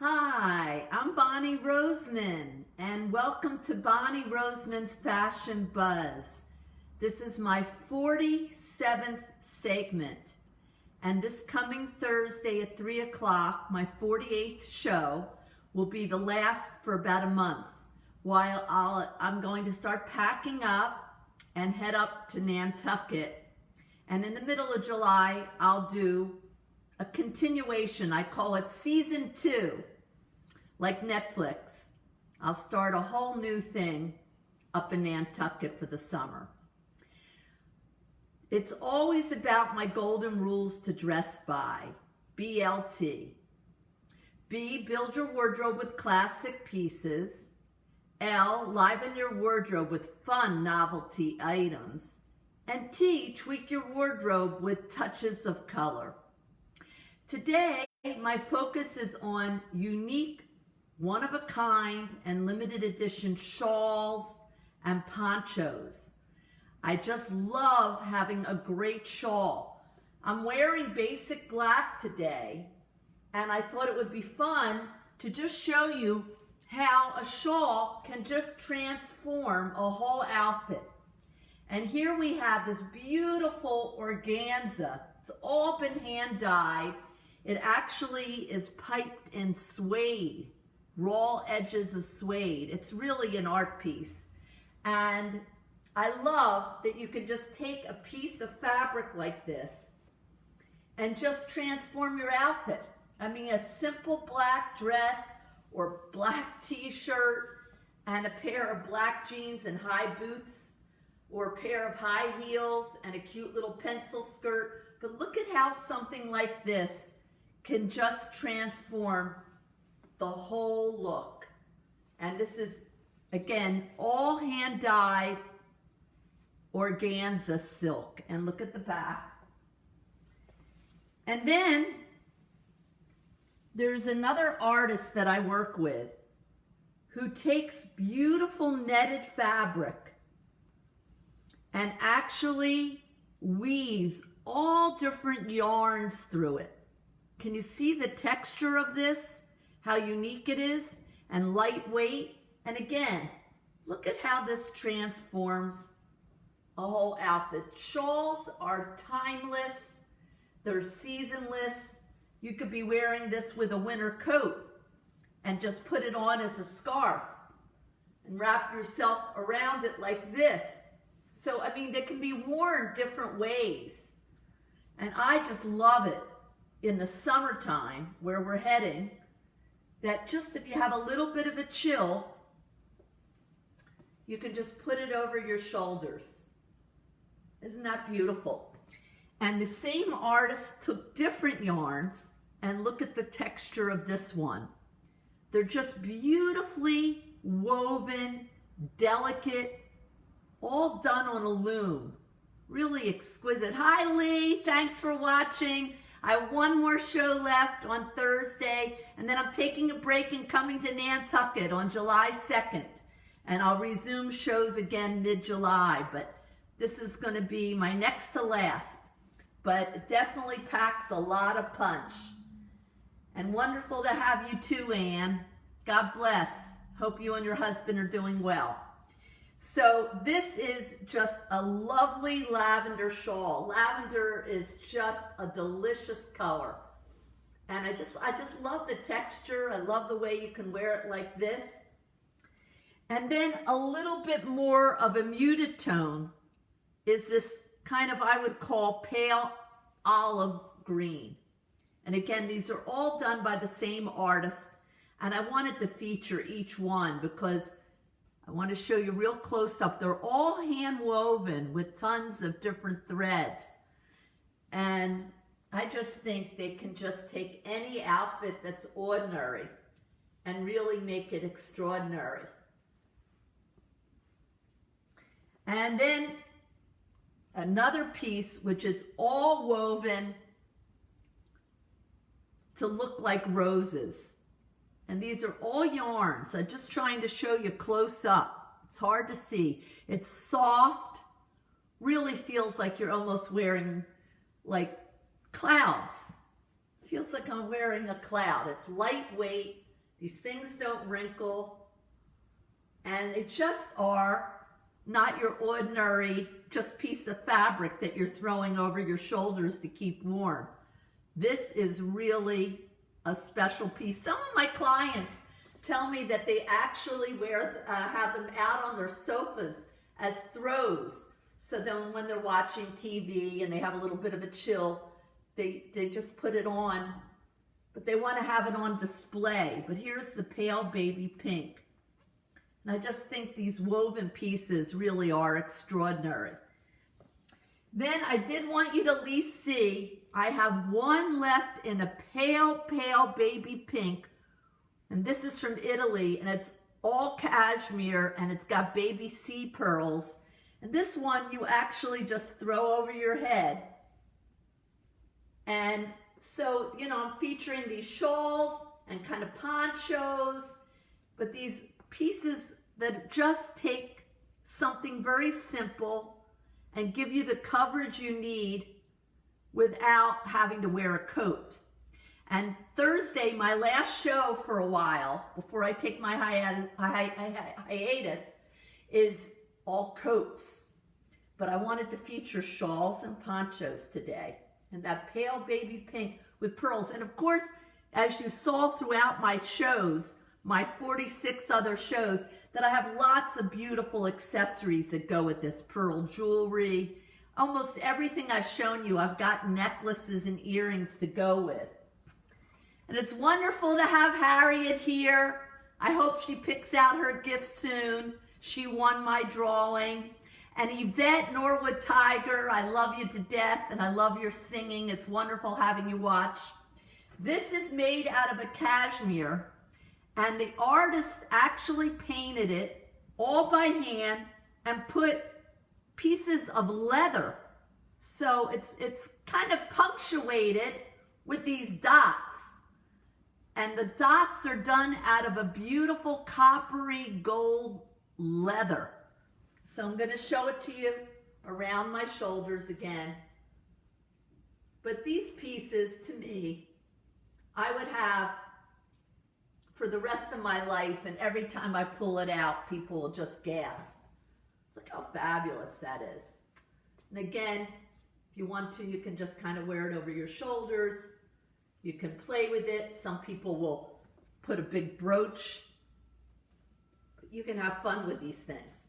Hi, I'm Bonnie Roseman, and welcome to Bonnie Roseman's Fashion Buzz. This is my 47th segment, and this coming Thursday at 3 o'clock, my 48th show, will be the last for about a month, while I'm going to start packing up and head up to Nantucket. And in the middle of July, I'll do a continuation. I call it season 2, like Netflix. I'll start a whole new thing up in Nantucket for the summer. It's always about my golden rules to dress by, BLT. B, build your wardrobe with classic pieces. L, liven your wardrobe with fun novelty items. And T, tweak your wardrobe with touches of color. Today, my focus is on unique, one-of-a-kind, and limited edition shawls and ponchos. I just love having a great shawl. I'm wearing basic black today, and I thought it would be fun to just show you how a shawl can just transform a whole outfit. And here we have this beautiful organza. It's all been hand-dyed. It actually is piped in suede, raw edges of suede. It's really an art piece. And I love that you can just take a piece of fabric like this and just transform your outfit. I mean, a simple black dress or black t-shirt and a pair of black jeans and high boots, or a pair of high heels and a cute little pencil skirt. But look at how something like this can just transform the whole look. And this is, again, all hand-dyed organza silk. And look at the back. And then there's another artist that I work with who takes beautiful netted fabric and actually weaves all different yarns through it. Can you see the texture of this? How unique it is and lightweight. And again, look at how this transforms a whole outfit. Shawls are timeless. They're seasonless. You could be wearing this with a winter coat and just put it on as a scarf and wrap yourself around it like this. So, I mean, they can be worn different ways. And I just love it in the summertime where we're heading, that just if you have a little bit of a chill, you can just put it over your shoulders. Isn't that beautiful? And the same artist took different yarns, and look at the texture of this one. They're just beautifully woven, delicate, all done on a loom. Really exquisite. Hi Lee, thanks for watching. I have one more show left on Thursday, and then I'm taking a break and coming to Nantucket on July 2nd. And I'll resume shows again mid-July, but this is going to be my next to last. But it definitely packs a lot of punch. And wonderful to have you too, Anne. God bless. Hope you and your husband are doing well. So this is just a lovely lavender shawl. Lavender is just a delicious color. And I just love the texture. I love the way you can wear it like this. And then a little bit more of a muted tone is this kind of, I would call, pale olive green. And again, these are all done by the same artist. And I wanted to feature each one because I want to show you real close up. They're all hand woven with tons of different threads. And I just think they can just take any outfit that's ordinary and really make it extraordinary. And then another piece which is all woven to look like roses. And these are all yarns. I'm just trying to show you close up. It's hard to see. It's soft, really feels like you're almost wearing like clouds. Feels like I'm wearing a cloud. It's lightweight, These things don't wrinkle, and they just are not your ordinary just piece of fabric that you're throwing over your shoulders to keep warm. This is really a special piece. Some of my clients tell me that they actually have them out on their sofas as throws. So then when they're watching TV and they have a little bit of a chill, they just put it on, but they want to have it on display. But here's the pale baby pink. And I just think these woven pieces really are extraordinary. Then I did want you to at least see, I have one left in a pale, pale baby pink. And this is from Italy, and it's all cashmere, and it's got baby sea pearls. And this one you actually just throw over your head. And so, you know, I'm featuring these shawls and kind of ponchos, but these pieces that just take something very simple and give you the coverage you need without having to wear a coat. And Thursday, my last show for a while, before I take my hiatus, is all coats. But I wanted to feature shawls and ponchos today. And that pale baby pink with pearls. And of course, as you saw throughout my shows, my 46 other shows, that I have lots of beautiful accessories that go with this. Pearl jewelry. Almost everything I've shown you, I've got necklaces and earrings to go with. And it's wonderful to have Harriet here. I hope she picks out her gift soon. She won my drawing. And Yvette Norwood Tiger, I love you to death, and I love your singing. It's wonderful having you watch. This is made out of a cashmere, and the artist actually painted it all by hand and put pieces of leather. So it's kind of punctuated with these dots. And the dots are done out of a beautiful coppery gold leather. So I'm going to show it to you around my shoulders again. But these pieces, to me, I would have for the rest of my life, and every time I pull it out, people will just gasp. Look how fabulous that is. And again, if you want to, you can just kind of wear it over your shoulders. You can play with it. Some people will put a big brooch. But you can have fun with these things.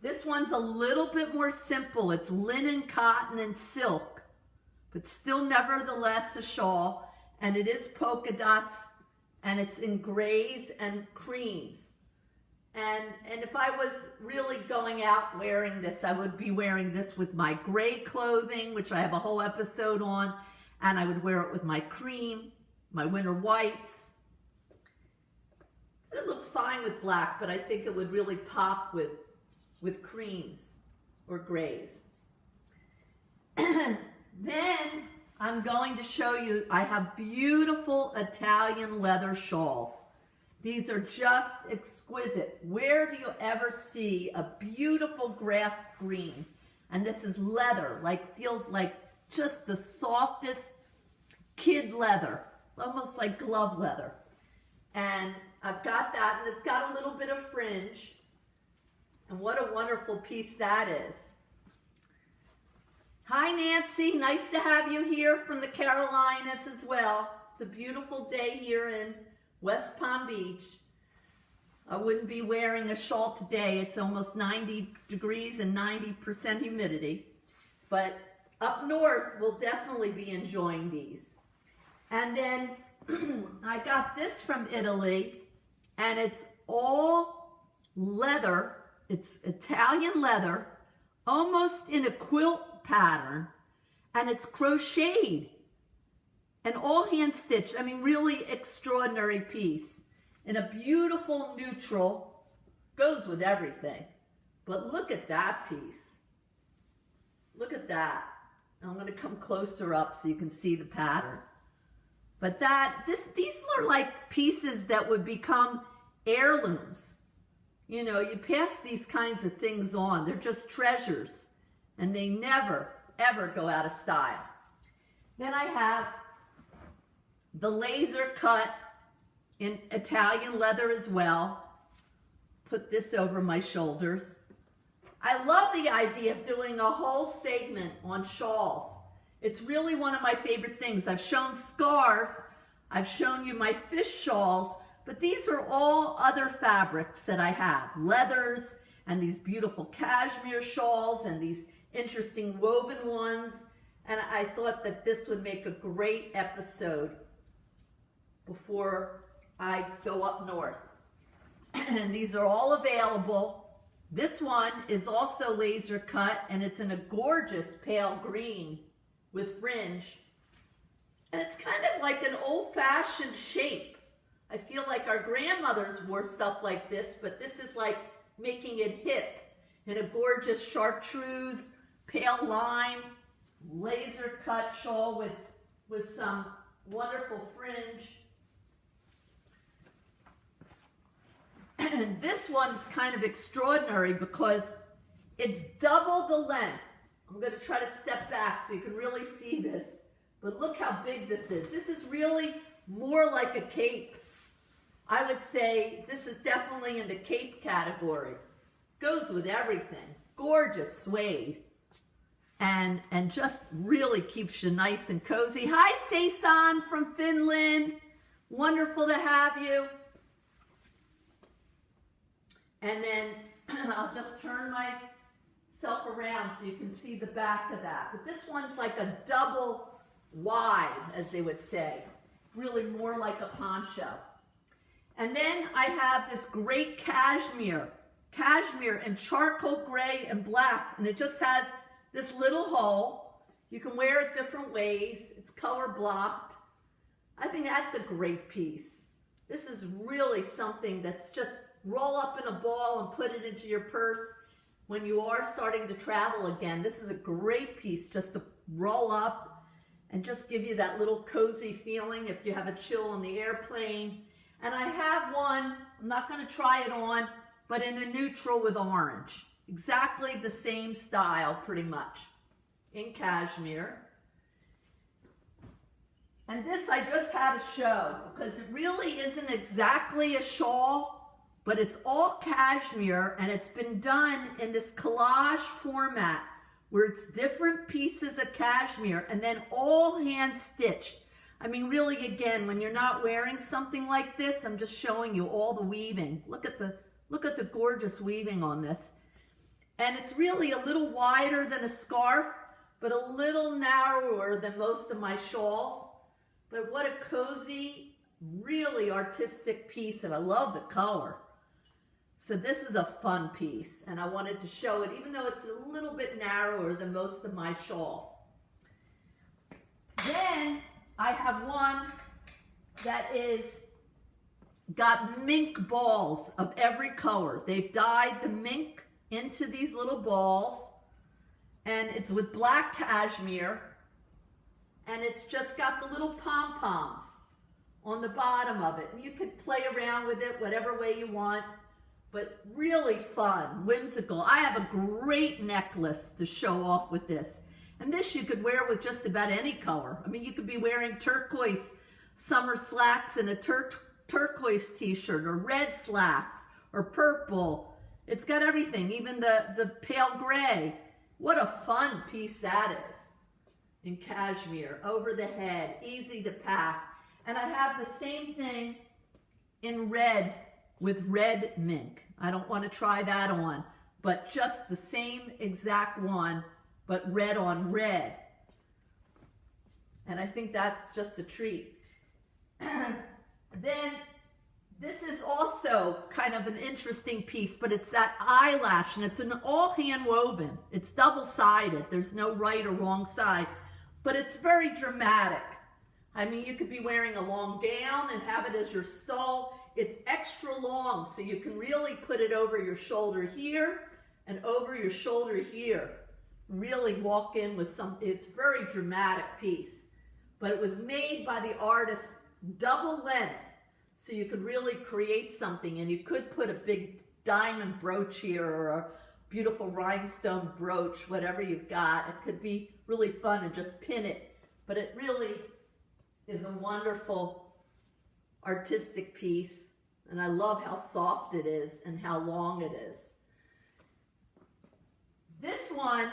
This one's a little bit more simple. It's linen, cotton, and silk, but still nevertheless a shawl. And it is polka dots, and it's in grays and creams. And if I was really going out wearing this, I would be wearing this with my gray clothing, which I have a whole episode on, and I would wear it with my cream, my winter whites. It looks fine with black, but I think it would really pop with creams or grays. Then I'm going to show you, I have beautiful Italian leather shawls. These are just exquisite. Where do you ever see a beautiful grass green? And this is leather, feels like just the softest kid leather, almost like glove leather. And I've got that, and it's got a little bit of fringe. And what a wonderful piece that is. Hi, Nancy. Nice to have you here from the Carolinas as well. It's a beautiful day here in West Palm Beach. I wouldn't be wearing a shawl today. It's almost 90 degrees and 90% humidity. But up north, we'll definitely be enjoying these. And then I got this from Italy, and it's all leather. It's Italian leather, almost in a quilt pattern, and it's crocheted and all hand stitched. I mean, really extraordinary piece in a beautiful neutral. Goes with everything. But look at that piece. Look at that. I'm going to come closer up so you can see the pattern. But these are like pieces that would become heirlooms. You know, you pass these kinds of things on. They're just treasures. And they never, ever go out of style. Then I have the laser cut in Italian leather as well. Put this over my shoulders. I love the idea of doing a whole segment on shawls. It's really one of my favorite things. I've shown scarves, I've shown you my fish shawls, but these are all other fabrics that I have. Leathers and these beautiful cashmere shawls and these interesting woven ones. And I thought that this would make a great episode before I go up north. And these are all available. This one is also laser cut, and it's in a gorgeous pale green with fringe. And it's kind of like an old-fashioned shape. I feel like our grandmothers wore stuff like this, but this is like making it hip in a gorgeous chartreuse, pale lime, laser cut shawl with some wonderful fringe. And this one's kind of extraordinary because it's double the length. I'm going to try to step back so you can really see this. But look how big this is. This is really more like a cape. I would say this is definitely in the cape category. Goes with everything. Gorgeous suede. And just really keeps you nice and cozy. Hi, Seisan from Finland. Wonderful to have you. And then I'll just turn myself around so you can see the back of that. But this one's like a double wide, as they would say. Really more like a poncho. And then I have this great cashmere in charcoal gray and black. And it just has this little hole. You can wear it different ways. It's color blocked. I think that's a great piece. This is really something that's just roll up in a ball and put it into your purse when you are starting to travel again. This is a great piece just to roll up and just give you that little cozy feeling if you have a chill on the airplane. And I have one, I'm not going to try it on, but in a neutral with orange. Exactly the same style, pretty much, in cashmere. And this I just had to show because it really isn't exactly a shawl, but it's all cashmere, and it's been done in this collage format where it's different pieces of cashmere and then all hand stitched. I mean, really, again, when you're not wearing something like this, I'm just showing you all the weaving. Look at the gorgeous weaving on this. And it's really a little wider than a scarf, but a little narrower than most of my shawls. But what a cozy, really artistic piece, and I love the color. So this is a fun piece, and I wanted to show it, even though it's a little bit narrower than most of my shawls. Then I have one that is got mink balls of every color. They've dyed the mink into these little balls, and it's with black cashmere, and it's just got the little pom-poms on the bottom of it. And you could play around with it whatever way you want. But really fun, whimsical. I have a great necklace to show off with this. And this you could wear with just about any color. I mean, you could be wearing turquoise summer slacks and a turquoise t-shirt, or red slacks, or purple. It's got everything, even the pale gray. What a fun piece that is. In cashmere, over the head, easy to pack. And I have the same thing in red, with red mink. I don't want to try that on, but just the same exact one, but red on red. And I think that's just a treat. Then this is also kind of an interesting piece, but it's that eyelash, and it's an all hand woven. It's double-sided. There's no right or wrong side, but it's very dramatic. I mean, you could be wearing a long gown and have it as your stole. It's extra long, so you can really put it over your shoulder here and over your shoulder here. Really walk in with some, it's a very dramatic piece. But it was made by the artist double length, so you could really create something, and you could put a big diamond brooch here or a beautiful rhinestone brooch, whatever you've got. It could be really fun and just pin it. But it really is a wonderful artistic piece. And I love how soft it is and how long it is. This one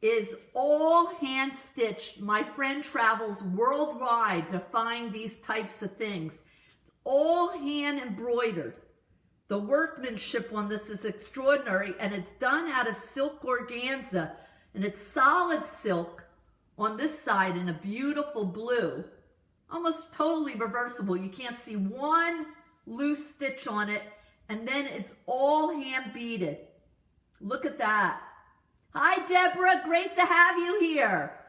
is all hand stitched. My friend travels worldwide to find these types of things. It's all hand embroidered. The workmanship on this is extraordinary, and it's done out of silk organza, and it's solid silk on this side in a beautiful blue, almost totally reversible. You can't see one loose stitch on it, and then it's all hand beaded. Look at that. Hi, Deborah, great to have you here.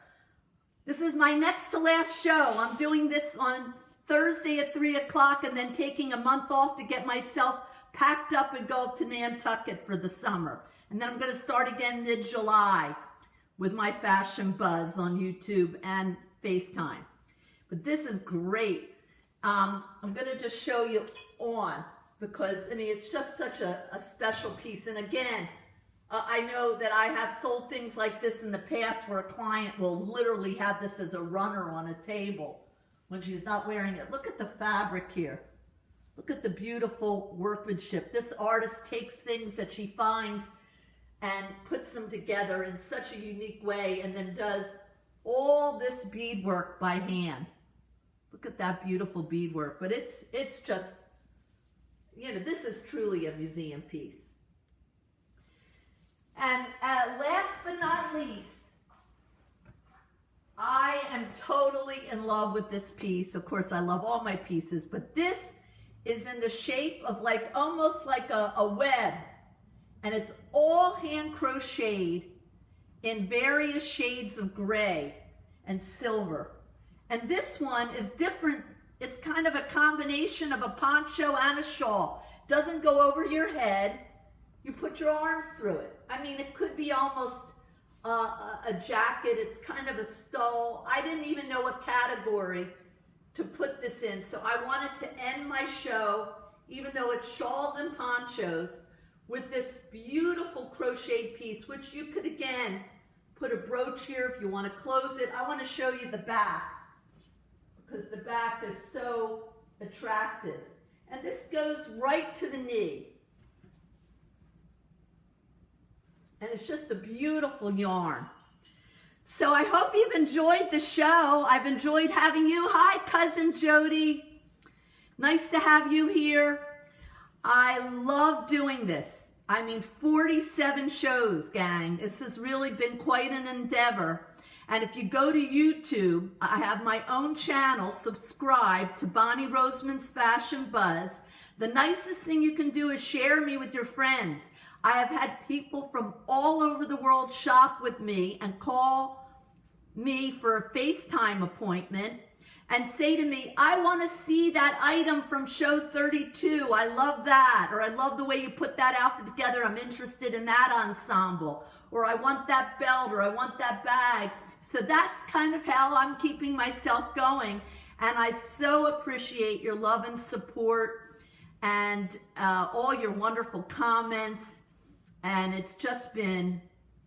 This is my next to last show. I'm doing this on Thursday at 3 o'clock and then taking a month off to get myself packed up and go up to Nantucket for the summer. And then I'm going to start again mid-July with my Fashion Buzz on YouTube and FaceTime. But this is great. I'm going to just show you on because, I mean, it's just such a special piece. And again, I know that I have sold things like this in the past where a client will literally have this as a runner on a table when she's not wearing it. Look at the fabric here. Look at the beautiful workmanship. This artist takes things that she finds and puts them together in such a unique way and then does all this beadwork by hand. Look at that beautiful beadwork. But it's just, you know, this is truly a museum piece. And last but not least, I am totally in love with this piece. Of course, I love all my pieces, but this is in the shape of like almost like a web. And it's all hand crocheted in various shades of gray and silver. And this one is different. It's kind of a combination of a poncho and a shawl. Doesn't go over your head. You put your arms through it. I mean, it could be almost a jacket. It's kind of a stole. I didn't even know what category to put this in. So I wanted to end my show, even though it's Shawls and Ponchos, with this beautiful crocheted piece, which you could, again, put a brooch here if you want to close it. I want to show you the back because the back is so attractive. And this goes right to the knee. And it's just a beautiful yarn. So I hope you've enjoyed the show. I've enjoyed having you. Hi, Cousin Jody. Nice to have you here. I love doing this. I mean, 47 shows, gang. This has really been quite an endeavor. And if you go to YouTube, I have my own channel. Subscribe to Bonnie Roseman's Fashion Buzz. The nicest thing you can do is share me with your friends. I have had people from all over the world shop with me and call me for a FaceTime appointment and say to me, I want to see that item from show 32. I love that. Or I love the way you put that outfit together. I'm interested in that ensemble. Or I want that belt, or I want that bag. So that's kind of how I'm keeping myself going. And I so appreciate your love and support and all your wonderful comments. And it's just been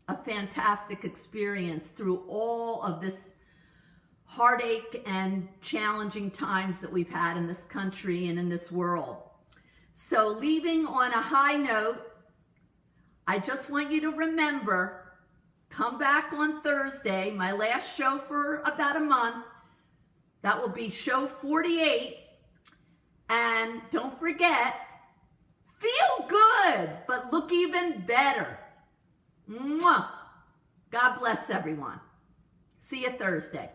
a fantastic experience through all of this heartache and challenging times that we've had in this country and in this world. So leaving on a high note, I just want you to remember, come back on Thursday, my last show for about a month. That will be show 48. And don't forget, feel good, but look even better. Mwah. God bless everyone. See you Thursday.